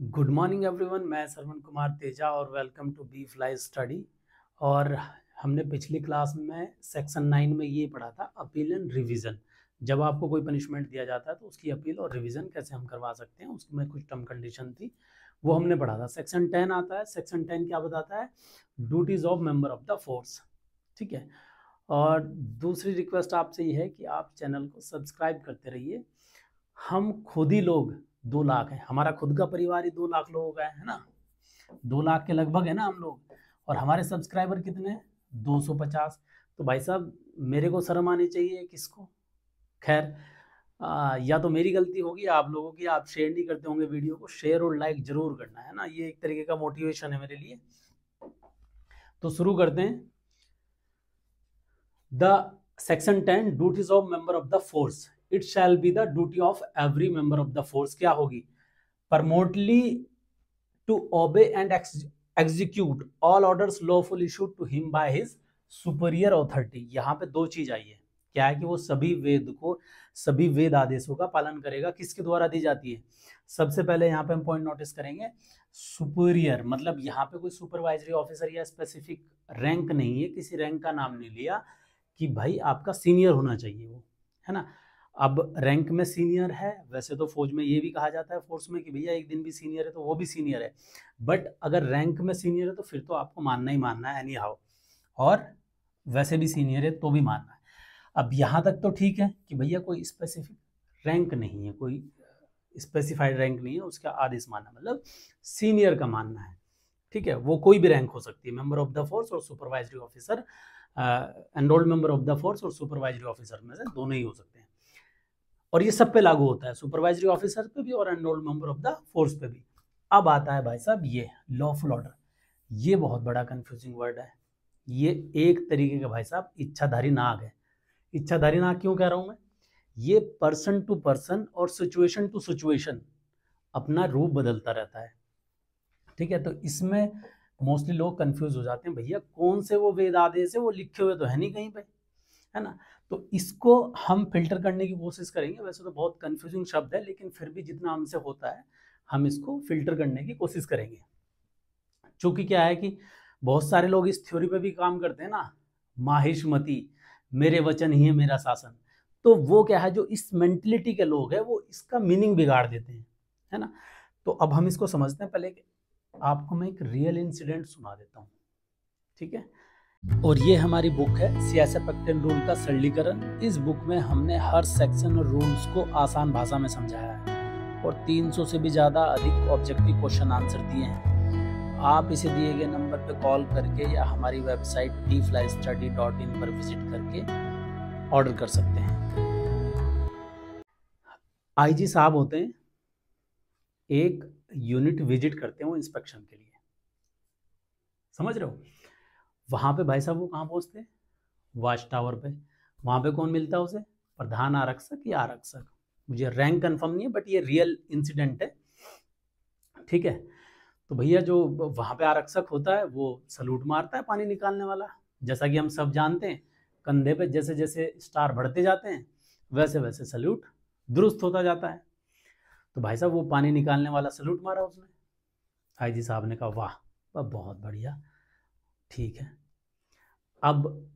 Good morning everyone. मैं सरवण कुमार तेजा और welcome to B fly study. और हमने पिछली क्लास में सेक्शन 9 में ये पढ़ा था, अपील एंड रिवीजन। जब आपको कोई पनिशमेंट दिया जाता है तो उसकी अपील और रिवीजन कैसे हम करवा सकते हैं, उसमें कुछ टर्म कंडीशन थी, वो हमने पढ़ा था। सेक्शन 10 आता है। सेक्शन 10 क्या बताता है? Duties of member of the force. ठीक है। और दूसरी रिक्वेस्ट आपसे ये है कि आप चैनल को सब्सक्राइब करते रहिए। हम खुद ही लोग 2 लाख हैं, हमारा खुद का परिवार ही 2 लाख लोगों का है ना, 2 लाख के लगभग है ना हम लोग। और हमारे सब्सक्राइबर कितने हैं? 250। तो भाई साहब मेरे को शर्म आनी चाहिए किसको? खैर, या तो मेरी गलती होगी आप लोगों की, आप शेयर नहीं करते होंगे वीडियो को। शेयर और लाइक जरूर करना है ना, ये एक तरीके का मोटिवेशन है मेरे लिए। तो शुरू करते हैं। The section 10 duties of member of the force. It shall be the duty of every member of the force. क्या होगी? Promptly to obey and execute all orders lawful issued to him by his superior authority। यहाँ पे 2 चीज आई है। क्या है कि वो सभी वेद आदेशों का पालन करेगा। किसके द्वारा दी जाती है? सबसे पहले यहाँ पे हम पॉइंट नोटिस करेंगे, सुपीरियर। मतलब यहाँ पे कोई सुपरवाइजरी ऑफिसर या स्पेसिफिक रैंक नहीं है, किसी रैंक का नाम नहीं लिया कि भाई आपका सीनियर होना चाहिए वो, है ना। अब रैंक में सीनियर है, वैसे तो फौज में ये भी कहा जाता है फोर्स में कि भैया एक दिन भी सीनियर है तो वो भी सीनियर है। बट अगर रैंक में सीनियर है तो फिर तो आपको मानना ही मानना है एनी हाउ, और वैसे भी सीनियर है तो भी मानना है। अब यहाँ तक तो ठीक है कि भैया कोई स्पेसिफिक रैंक नहीं है, कोई स्पेसिफाइड रैंक नहीं है, उसका आदेश मानना मतलब सीनियर का मानना है। ठीक है, वो कोई भी रैंक हो सकती है, मेंबर ऑफ द फोर्स और supervisory officer, enrolled member of the force और सुपरवाइजरी ऑफिसर में से दोनों ही हो सकते हैं। और ये सब पे लागू होता है, सुपरवाइजरी ऑफिसर पे भी और enrolled member of the force पे भी। अब आता है भाई साहब ये लॉफुल ऑर्डर। ये बहुत बड़ा कंफ्यूजिंग वर्ड है। ये एक तरीके का भाई साहब इच्छाधारी नाग है। इच्छाधारी नाग क्यों कह रहा हूं मैं? ये पर्सन टू पर्सन और सिचुएशन टू सिचुएशन अपना रूप बदलता रहता है। ठीक है, तो इसमें मोस्टली लोग कंफ्यूज हो जाते हैं, भैया कौन से वो वेद आदेश है, वो लिखे हुए तो है नहीं कहीं पे, है ना। तो इसको हम फिल्टर करने की कोशिश करेंगे। वैसे तो बहुत कंफ्यूजिंग शब्द है, लेकिन फिर भी जितना हमसे होता है हम इसको फिल्टर करने की कोशिश करेंगे। चूंकि क्या है कि बहुत सारे लोग इस थ्योरी पे भी काम करते हैं ना, माहिष्मति, मेरे वचन ही है मेरा शासन। तो वो क्या है, जो इस मेंटलिटी के लोग हैं वो इसका मीनिंग बिगाड़ देते हैं, है ना। तो अब हम इसको समझते हैं। पहले आपको मैं एक रियल इंसिडेंट सुना देता हूँ, ठीक है। और ये हमारी बुक है सियासत एक्ट एंड रूल का सरलीकरण। इस बुक में हमने हर सेक्शन और रूल्स को आसान भाषा में समझाया है और 300 से भी ज़्यादा अधिक ऑब्जेक्टिव क्वेश्चन आंसर दिए हैं। आप इसे दिए गए नंबर पर कॉल करके या हमारी वेबसाइट dflystudy.in पर विजिट करके ऑर्डर कर सकते हैं। आईजी साहब होते हैं, एक यूनिट विजिट करते हैं वो इंस्पेक्शन के लिए, समझ रहे हो। वहां पे भाई साहब वो कहाँ पहुंचते हैं? वॉच टावर पे। वहां पे कौन मिलता है उसे? प्रधान आरक्षक या आरक्षक। मुझे रैंक कंफर्म नहीं है, बट ये रियल इंसिडेंट है, ठीक है। तो भैया जो वहां पे आरक्षक होता है वो सलूट मारता है, पानी निकालने वाला। जैसा कि हम सब जानते हैं, कंधे पे जैसे जैसे स्टार बढ़ते जाते हैं वैसे वैसे सल्यूट दुरुस्त होता जाता है। तो भाई साहब वो पानी निकालने वाला सल्यूट मारा उसने। आईजी साहब ने कहा वाह, बहुत बढ़िया, ठीक है। अब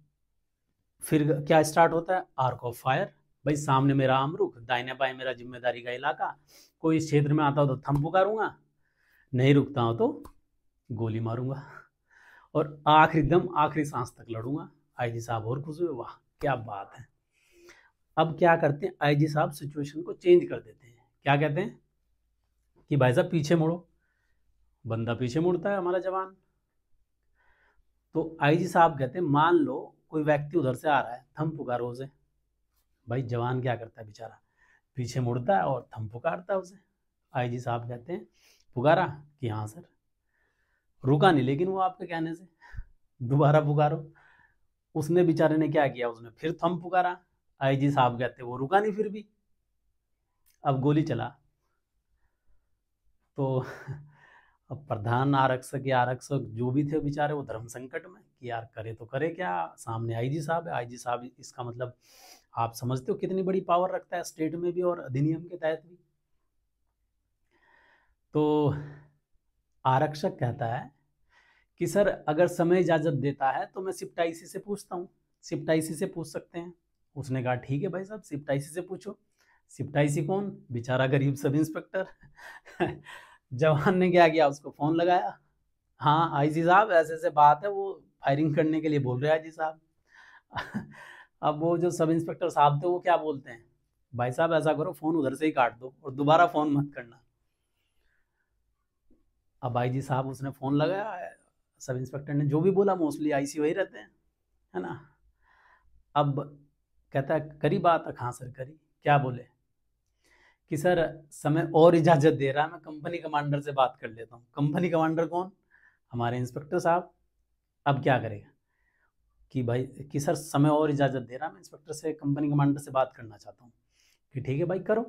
फिर क्या स्टार्ट होता है? Arc of fire. भाई सामने मेरा अमरुख, दाहिने बाएं मेरा जिम्मेदारी का इलाका। कोई इस क्षेत्र में आता हो तो थम पुकारूंगा, नहीं रुकता हो तो गोली मारूंगा, और एकदम आखिरी सांस तक लड़ूंगा। आईजी साहब और खुश हुए, वाह क्या बात है। अब क्या करते हैं आईजी साहब? सिचुएशन को चेंज कर देते हैं। क्या कहते हैं कि भाई साहब पीछे मुड़ो। बंदा पीछे मुड़ता है हमारा जवान। तो आईजी साहब कहते हैं मान लो कोई व्यक्ति उधर से आ रहा है, थम पुकारो उसे। भाई जवान क्या करता है बेचारा? पीछे मुड़ता है और थम पुकारता है उसे। आईजी साहब कहते हैं पुकारा कि हाँ सर। रुका नहीं लेकिन वो आपके कहने से, दोबारा पुकारो। उसने बेचारे ने क्या किया, उसने फिर थम पुकारा। आईजी साहब कहते वो रुका नहीं फिर भी। अब गोली चला। तो अब प्रधान आरक्षक या आरक्षक जो भी थे बेचारे वो धर्म संकट में कि यार करे तो करे क्या, सामने आईजी साहब है। आईजी साहब इसका मतलब आप समझते हो कितनी बड़ी पावर रखता है स्टेट में भी और अधिनियम के तहत भी। तो आरक्षक कहता है कि सर अगर समय इजाजत देता है तो मैं शिफ्ट आईसी से पूछता हूँ, शिफ्ट आईसी से पूछ सकते हैं। उसने कहा ठीक है भाई साहब, शिफ्ट आईसी से पूछो। शिफ्ट आईसी कौन? बेचारा गरीब सब इंस्पेक्टर। जवान ने क्या किया, उसको फोन लगाया। हाँ आईसी साहब, ऐसे ऐसे बात है, वो फायरिंग करने के लिए बोल रहे हैं आईजी साहब। अब वो जो सब इंस्पेक्टर साहब थे वो क्या बोलते हैं, भाई साहब ऐसा करो फोन उधर से ही काट दो और दोबारा फोन मत करना। अब आईजी साहब उसने फोन लगाया, सब इंस्पेक्टर ने जो भी बोला, मोस्टली आईसी वही रहते हैं, है ना। अब कहता है करी बात? हाँ सर करी। क्या बोले? कि सर समय और इजाजत दे रहा है, मैं कंपनी कमांडर से बात कर लेता हूँ। कंपनी कमांडर कौन? हमारे इंस्पेक्टर साहब। अब क्या करेगा कि भाई कि सर समय और इजाजत दे रहा है, मैं इंस्पेक्टर से, कंपनी कमांडर से बात करना चाहता हूँ। कि ठीक है भाई करो।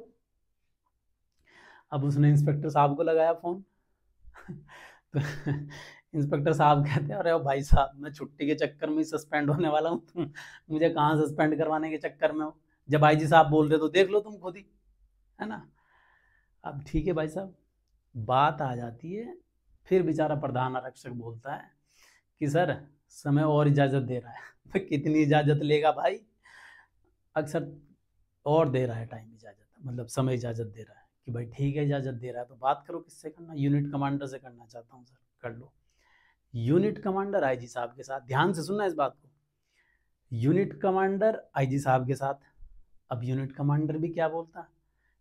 अब उसने इंस्पेक्टर साहब को लगाया फोन। तो इंस्पेक्टर साहब कहते हैं अरे भाई साहब, मैं छुट्टी के चक्कर में सस्पेंड होने वाला हूँ, तुम मुझे कहाँ सस्पेंड करवाने के चक्कर में हो? जब आईजी साहब बोल रहे तो देख लो तुम खुद ही, है ना। अब ठीक है भाई साहब, बात आ जाती है, फिर बेचारा प्रधान आरक्षक बोलता है कि सर समय और इजाजत दे रहा है। तो कितनी इजाजत लेगा भाई? अक्सर और दे रहा है टाइम इजाजत, मतलब समय इजाजत दे रहा है कि भाई ठीक है इजाजत दे रहा है तो बात करो, किससे करना? यूनिट कमांडर से करना चाहता हूँ सर। कर लो। यूनिट कमांडर आईजी साहब के साथ, ध्यान से सुनना इस बात को, यूनिट कमांडर आईजी साहब के साथ। अब यूनिट कमांडर भी क्या बोलता है,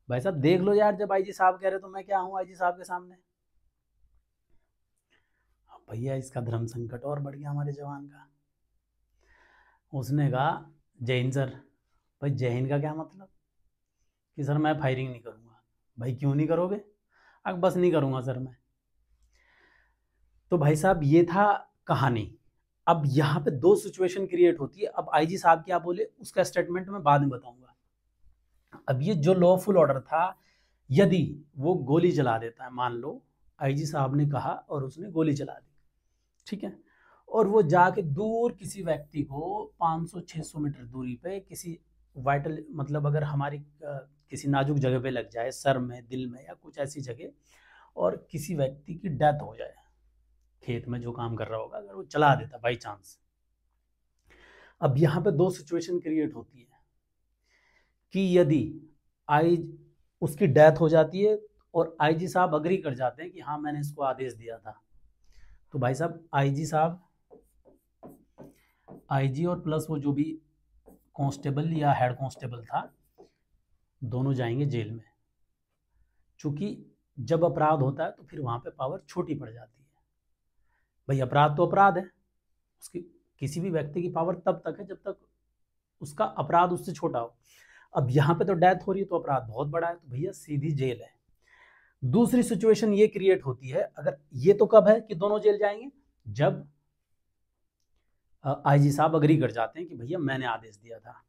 भाई साहब देख लो यार, जब आईजी साहब कह रहे तो मैं क्या हूँ आईजी साहब के सामने। अब भैया इसका धर्म संकट और बढ़ गया हमारे जवान का। उसने कहा जय हिंद सर। भाई जय हिंद का क्या मतलब? कि सर मैं फायरिंग नहीं करूँगा। भाई क्यों नहीं करोगे? अब बस नहीं करूँगा सर मैं। तो भाई साहब ये था कहानी। अब यहाँ पे दो सिचुएशन क्रिएट होती है। अब आईजी साहब क्या बोले उसका स्टेटमेंट मैं बाद में बताऊंगा। अब ये जो लॉफुल ऑर्डर था, यदि वो गोली चला देता है, मान लो आईजी साहब ने कहा और उसने गोली चला दी, ठीक है, और वो जाके दूर किसी व्यक्ति को 500-600 मीटर दूरी पे किसी वाइटल, मतलब अगर हमारी किसी नाजुक जगह पे लग जाए, सर में, दिल में, या कुछ ऐसी जगह, और किसी व्यक्ति की डेथ हो जाए, खेत में जो काम कर रहा होगा, अगर वो चला देता बाई चांस। अब यहाँ पे दो सिचुएशन क्रिएट होती है कि यदि आई उसकी डेथ हो जाती है और आईजी साहब अग्री कर जाते हैं कि हाँ मैंने इसको आदेश दिया था, तो भाई साहब आईजी साहब, आईजी और प्लस वो जो भी कांस्टेबल या हेड कांस्टेबल था, दोनों जाएंगे जेल में। चूंकि जब अपराध होता है तो फिर वहां पे पावर छोटी पड़ जाती है। भाई अपराध तो अपराध है, उसकी किसी भी व्यक्ति की पावर तब तक है जब तक उसका अपराध उससे छोटा हो। अब यहाँ पे तो डेथ हो रही है तो अपराध बहुत बड़ा है, तो भैया सीधी जेल है। दूसरी सिचुएशन ये क्रिएट होती है, अगर ये तो कब है कि दोनों जेल जाएंगे, जब आईजी साहब अग्री कर जाते हैं कि भैया मैंने आदेश दिया था।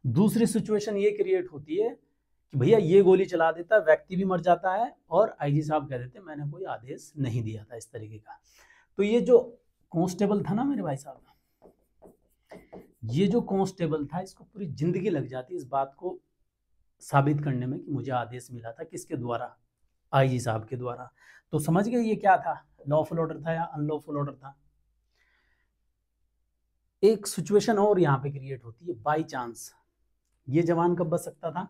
दूसरी सिचुएशन ये क्रिएट होती है कि भैया ये गोली चला देता है, व्यक्ति भी मर जाता है और आईजी साहब कह देते हैं मैंने कोई आदेश नहीं दिया था, इस तरीके का। तो ये जो कांस्टेबल था ना मेरे भाई साहब, ये जो कांस्टेबल था, इसको पूरी जिंदगी लग जाती इस बात को साबित करने में कि मुझे आदेश मिला था, किसके द्वारा? आईजी साहब के द्वारा। तो समझ गए ये क्या था, लॉफुल ऑर्डर था या अनलॉफुल ऑर्डर था। एक सिचुएशन और यहाँ पे क्रिएट होती है, बाई चांस ये जवान कब बच सकता था,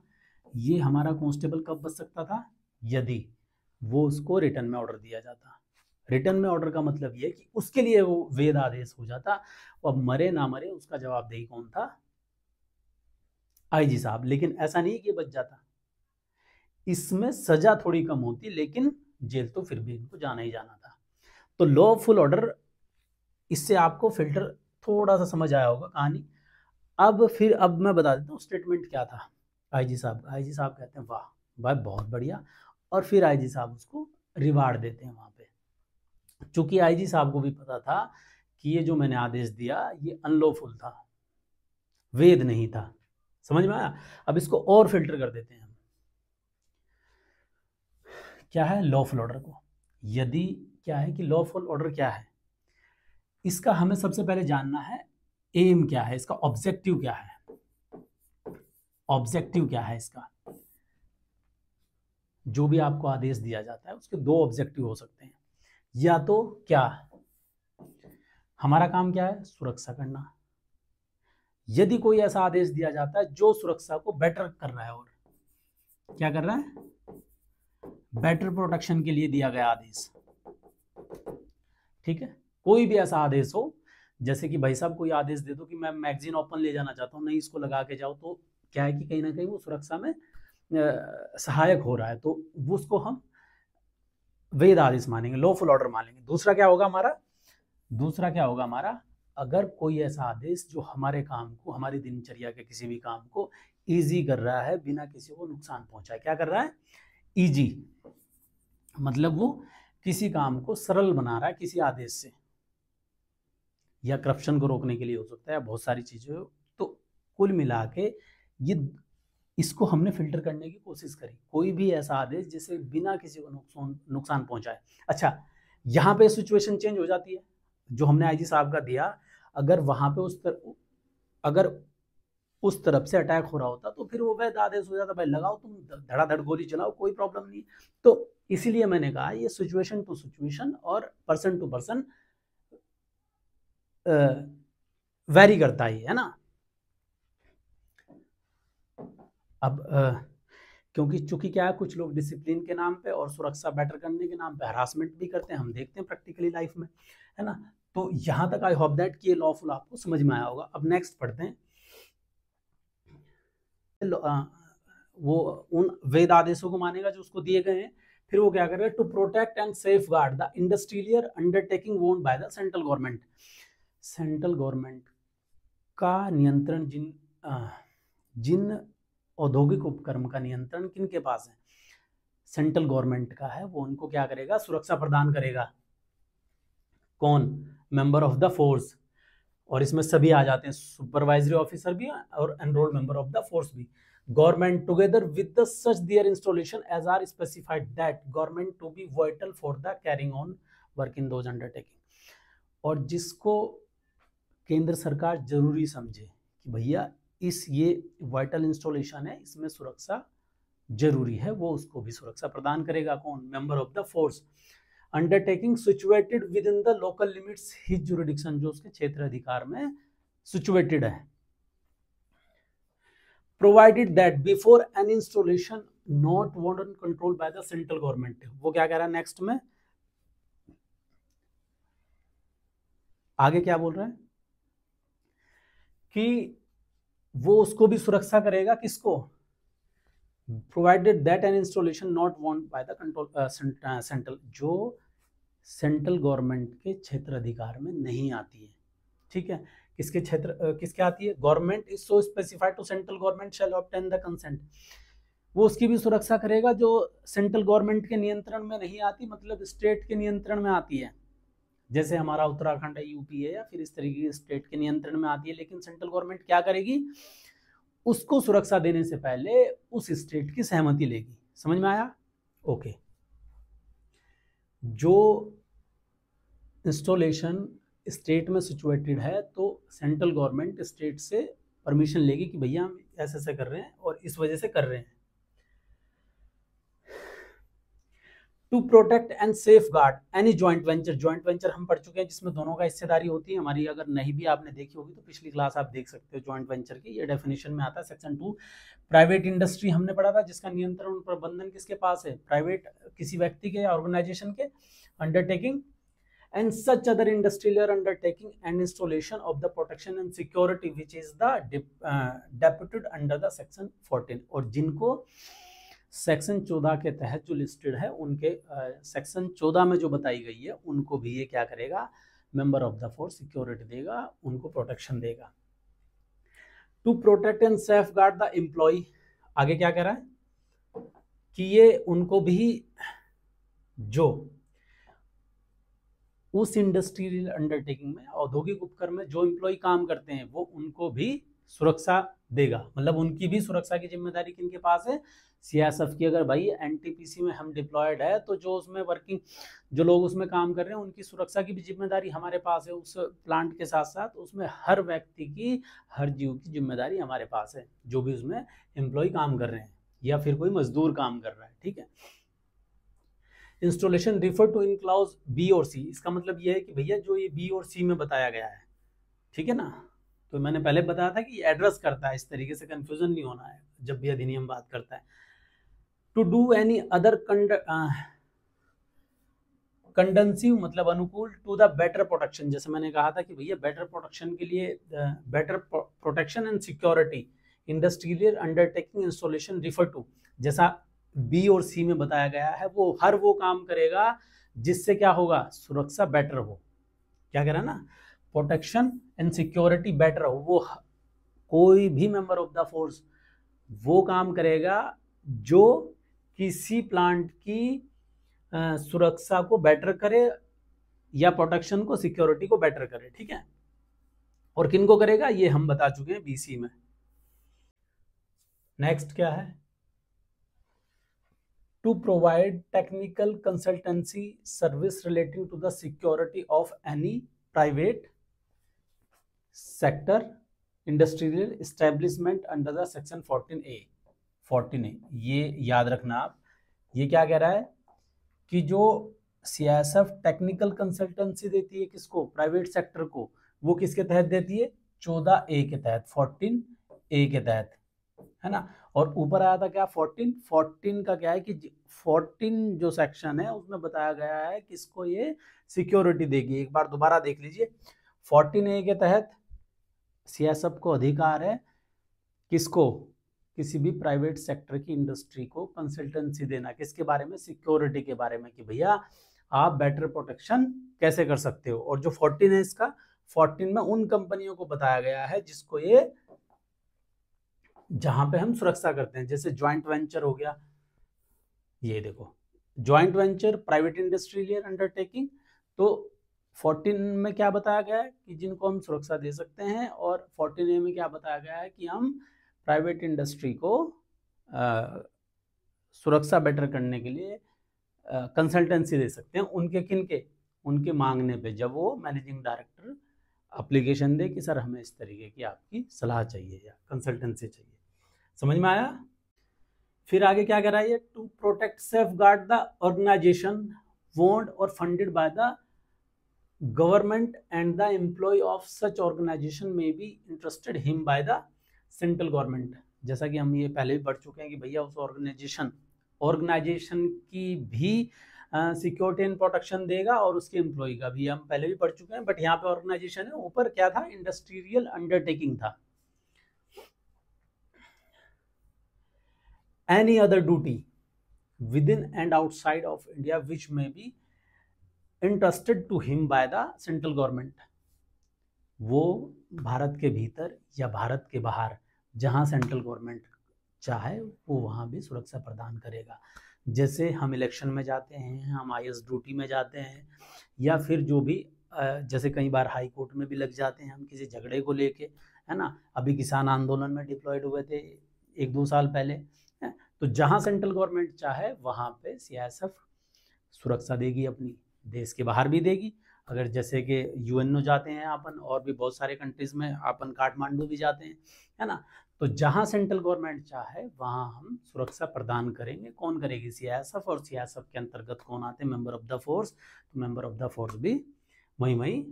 ये हमारा कांस्टेबल कब बच सकता था, यदि वो उसको रिटर्न में ऑर्डर दिया जाता। रिटर्न में ऑर्डर का मतलब ये कि उसके लिए वो वेद आदेश हो जाता, और मरे ना मरे उसका जवाबदेही कौन था? आईजी साहब। लेकिन ऐसा नहीं कि बच जाता, इसमें सजा थोड़ी कम होती, लेकिन जेल तो फिर भी इनको जाना ही जाना था। तो लॉफुल ऑर्डर, इससे आपको फिल्टर थोड़ा सा समझ आया होगा कहानी। अब मैं बता देता हूँ स्टेटमेंट क्या था आईजी साहब का। आईजी साहब कहते हैं वाह भाई बहुत बढ़िया, और फिर आईजी साहब उसको रिवार्ड देते हैं वहां पे। चूंकि आईजी साहब को भी पता था कि ये जो मैंने आदेश दिया ये अनलॉफुल था, वेद नहीं था। समझ में आया? अब इसको और फिल्टर कर देते हैं हम, क्या है लॉफुल ऑर्डर को। यदि क्या है कि लॉफुल ऑर्डर क्या है, इसका हमें सबसे पहले जानना है एम क्या है, इसका ऑब्जेक्टिव क्या है। ऑब्जेक्टिव क्या है इसका? जो भी आपको आदेश दिया जाता है उसके दो ऑब्जेक्टिव हो सकते हैं, या तो क्या हमारा काम क्या है, सुरक्षा करना। यदि कोई ऐसा आदेश दिया जाता है जो सुरक्षा को बेटर कर रहा है, और क्या कर रहा है, बेटर प्रोटेक्शन के लिए दिया गया आदेश, ठीक है। कोई भी ऐसा आदेश हो, जैसे कि भाई साहब कोई आदेश दे दो कि मैं मैगजीन ओपन ले जाना चाहता हूँ, नहीं इसको लगा के जाओ, तो क्या है कि कहीं ना कहीं वो सुरक्षा में सहायक हो रहा है, तो वो उसको हम वेद आदेश मानेंगे, लॉफुल ऑर्डर मानेंगे। दूसरा क्या होगा हमारा, अगर कोई ऐसा आदेश जो हमारे काम को, हमारी दिनचर्या के किसी भी काम को इजी कर रहा है बिना किसी को नुकसान पहुंचाए, क्या कर रहा है, इजी, मतलब वो किसी काम को सरल बना रहा है किसी आदेश से, या करप्शन को रोकने के लिए हो सकता है, बहुत सारी चीजें। तो कुल मिला के ये, इसको हमने फिल्टर करने की कोशिश करी, कोई भी ऐसा आदेश जिसे बिना किसी को नुकसान पहुंचाए। अच्छा, यहाँ पे सिचुएशन चेंज हो जाती है, जो हमने आईजी साहब का दिया, अगर वहां पे अगर उस तरफ से अटैक हो रहा होता तो फिर वो वैध आदेश हो जाता, भाई लगाओ तुम धड़ाधड़ गोली चलाओ, कोई प्रॉब्लम नहीं। तो इसीलिए मैंने कहा ये सिचुएशन टू सिचुएशन और पर्सन टू पर्सन वेरी करता है ना। अब क्योंकि चूंकि क्या है, कुछ लोग डिसिप्लिन के नाम पे और सुरक्षा बेटर करने के नाम पे हरासमेंट भी करते हैं, हम देखते हैं प्रैक्टिकली लाइफ में, है ना। तो यहां तक आई होप दैट कि ये लॉफुल आपको समझ में आया होगा। अब नेक्स्ट पढ़ते हैं, वो उन वेद आदेशों को मानेगा जो उसको दिए गए हैं, फिर वो क्या करेगा, to protect and safeguard the industrial undertaking owned by the central government. Central government का नियंत्रण जिन औद्योगिक उपक्रम का नियंत्रण किनके पास है, सेंट्रल गवर्नमेंट का है, वो उनको क्या करेगा, सुरक्षा प्रदान करेगा। कौन, मेंबर ऑफ द फोर्स, और इसमें सभी आ जाते हैं, सुपरवाइजरी ऑफिसर भी और enrolled member of the force भी। Government together with the such their installation as are specified that government to be vital for the carrying on work in those undertaking, और जिसको केंद्र सरकार जरूरी समझे कि भैया ये वाइटल इंस्टॉलेशन है, इसमें सुरक्षा जरूरी है, वो उसको भी सुरक्षा प्रदान करेगा। कौन, member of the force. Undertaking situated with in the local limits his jurisdiction, जो उसके क्षेत्र अधिकार में सिचुएटेड है। Provided that before N installation not wanted control by the central government. वो क्या कह रहा है नेक्स्ट में, आगे क्या बोल रहा है कि वो उसको भी सुरक्षा करेगा, किसको, provided that an installation not want by the control central, जो सेंट्रल गवर्नमेंट के क्षेत्र अधिकार में नहीं आती है, ठीक है। किसके आती है, government is so specified to central government shall obtain the consent, वो उसकी भी सुरक्षा करेगा जो सेंट्रल गवर्नमेंट के नियंत्रण में नहीं आती, मतलब स्टेट के नियंत्रण में आती है, जैसे हमारा उत्तराखंड है, यूपी है, या फिर इस तरीके के स्टेट के नियंत्रण में आती है। लेकिन सेंट्रल गवर्नमेंट क्या करेगी, उसको सुरक्षा देने से पहले उस स्टेट की सहमति लेगी। समझ में आया, ओके। जो इंस्टॉलेशन स्टेट में सिचुएटेड है तो सेंट्रल गवर्नमेंट स्टेट से परमिशन लेगी कि भैया हम ऐसे ऐसे कर रहे हैं और इस वजह से कर रहे हैं। To protect and safeguard any joint venture हम पढ़ चुके हैं, जिसमें दोनों का हिस्सेदारी होती है हमारी। अगर नहीं भी आपने देखी होगी तो पिछली क्लास आप देख सकते हो ज्वाइंट वेंचर की, ये डेफिनेशन में आता है सेक्शन 2। प्राइवेट इंडस्ट्री हमने पढ़ा था, जिसका नियंत्रण और प्रबंधन किसके पास है, प्राइवेट किसी व्यक्ति के या ऑर्गेनाइजेशन के undertaking. And such other industrial undertaking and installation of the protection and security which is the deputed under the section 14, और जिनको सेक्शन 14 के तहत जो लिस्टेड है उनके सेक्शन 14 में जो बताई गई है उनको भी ये क्या करेगा, member of the force security देगा, उनको प्रोटेक्शन देगा। To protect and safeguard the employ, आगे क्या कह रहा है कि ये उनको भी, जो उस इंडस्ट्रियल अंडरटेकिंग में, औद्योगिक उपक्रम में जो एम्प्लॉय काम करते हैं, वो उनको भी सुरक्षा देगा। मतलब उनकी भी सुरक्षा की जिम्मेदारी किनके पास है, सीआईएसएफ की। अगर भाई एनटीपीसी में हम डिप्लॉयड है तो जो उसमें वर्किंग, जो लोग उसमें काम कर रहे हैं, उनकी सुरक्षा की भी जिम्मेदारी हमारे पास है। उस प्लांट के साथ साथ उसमें हर व्यक्ति की, हर जीव की जिम्मेदारी हमारे पास है, जो भी उसमें एम्प्लॉय काम कर रहे हैं। या फिर कोई मजदूर काम कर रहा है, ठीक है। Installation refer to in clause B और सी, इसका मतलब ये है कि भैया जो ये बी और सी में बताया गया है, ठीक है ना, तो मैंने पहले बताया था कि एड्रेस करता है, इस तरीके से कंफ्यूजन नहीं होना है जब भी अधिनियम बात करता है। टू डू एनी अदर कंडेंसिव मतलब अनुकूल टू द बेटर प्रोटेक्शन, जैसे मैंने कहा था कि भैया बेटर प्रोटेक्शन के लिए better protection and security industrial undertaking installation refer to, जैसा बी और सी में बताया गया है, वो हर वो काम करेगा जिससे क्या होगा, सुरक्षा बेटर हो, क्या कह रहा है ना, प्रोटेक्शन एंड सिक्योरिटी बेटर हो, वो कोई भी मेंबर ऑफ द फोर्स वो काम करेगा जो किसी प्लांट की सुरक्षा को बेटर करे या प्रोटेक्शन को, सिक्योरिटी को बेटर करे, ठीक है। और किन को करेगा ये हम बता चुके हैं बीसी में। नेक्स्ट क्या है, to provide technical consultancy service relating to the security of any private sector industrial establishment under the section 14A। ये याद रखना आप, ये क्या कह रहा है कि जो सीआईएसएफ टेक्निकल कंसल्टेंसी देती है किसको, प्राइवेट सेक्टर को, वो किसके तहत देती है, 14A के तहत, 14A के तहत, है ना। और ऊपर आया था क्या, 14 का क्या है कि 14 जो सेक्शन है उसमें बताया गया है किसको ये सिक्योरिटी देगी। एक बार दोबारा देख लीजिए, 14A के तहत सीआईएसएफ को अधिकार है किसको, किसी भी प्राइवेट सेक्टर की इंडस्ट्री को कंसल्टेंसी देना, किसके बारे में, सिक्योरिटी के बारे में, कि भैया आप बेटर प्रोटेक्शन कैसे कर सकते हो। और जो 14 है इसका, 14 में उन कंपनियों को बताया गया है जिसको ये, जहां पे हम सुरक्षा करते हैं, जैसे ज्वाइंट वेंचर हो गया, ये देखो joint venture private industrial undertaking, तो 14 में क्या बताया गया है कि जिनको हम सुरक्षा दे सकते हैं, और 14A में क्या बताया गया है कि हम प्राइवेट इंडस्ट्री को सुरक्षा बेटर करने के लिए कंसल्टेंसी दे सकते हैं, उनके किनके, उनके मांगने पे, जब वो मैनेजिंग डायरेक्टर एप्लीकेशन दे कि सर हमें इस तरीके की आपकी सलाह चाहिए या कंसल्टेंसी चाहिए। समझ में आया। फिर आगे क्या कह रहा है ये, to protect safeguard the organisation owned और funded by the government and the employ of such organisation may be interested him by the central government. जैसा कि हम ये पहले भी पढ़ चुके हैं कि भैया उस ऑर्गेनाइजेशन की भी सिक्योरिटी एंड प्रोटेक्शन देगा और उसके एम्प्लॉय का भी, हम पहले भी पढ़ चुके हैं, बट यहाँ पे ऑर्गेनाइजेशन है, ऊपर क्या था, इंडस्ट्रियल अंडरटेकिंग था। Any other duty within and outside of India which may be interested to him by the central government, वो भारत के भीतर या भारत के बाहर जहां सेंट्रल गवर्नमेंट चाहे वो वहां भी सुरक्षा प्रदान करेगा। जैसे हम इलेक्शन में जाते हैं, हम आईएएस ड्यूटी में जाते हैं, या फिर जो भी जैसे कई बार हाई कोर्ट में भी लग जाते हैं हम किसी झगड़े को लेके, है ना। अभी किसान आंदोलन में डिप्लॉयड हुए थे 1-2 साल पहले, तो जहां सेंट्रल गवर्नमेंट चाहे वहां पे सीआईएसएफ सुरक्षा देगी, अपनी देश के बाहर भी देगी। अगर जैसे कि यूएनओ जाते हैं अपन, और भी बहुत सारे कंट्रीज में अपन काठमांडू भी जाते हैं, है ना, तो जहां सेंट्रल गवर्नमेंट चाहे वहां हम सुरक्षा प्रदान करेंगे। कौन करेगी, सीआईएसएफ, और सीआईएसएफ के अंतर्गत कौन आते हैं, मेंबर ऑफ द फोर्स, तो मेंबर ऑफ द फोर्स भी वही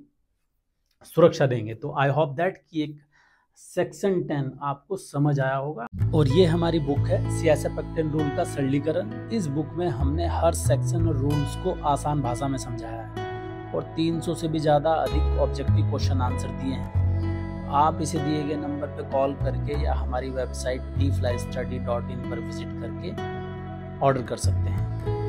सुरक्षा देंगे। तो आई होप दैट कि एक सेक्शन 10 आपको समझ आया होगा। और ये हमारी बुक है सीआईएसएफ एक्ट एंड रूल का सरलीकरण। इस बुक में हमने हर सेक्शन और रूल्स को आसान भाषा में समझाया है और 300 से भी ज़्यादा अधिक ऑब्जेक्टिव क्वेश्चन आंसर दिए हैं। आप इसे दिए गए नंबर पर कॉल करके या हमारी वेबसाइट dflystudy.in पर विजिट करके ऑर्डर कर सकते हैं।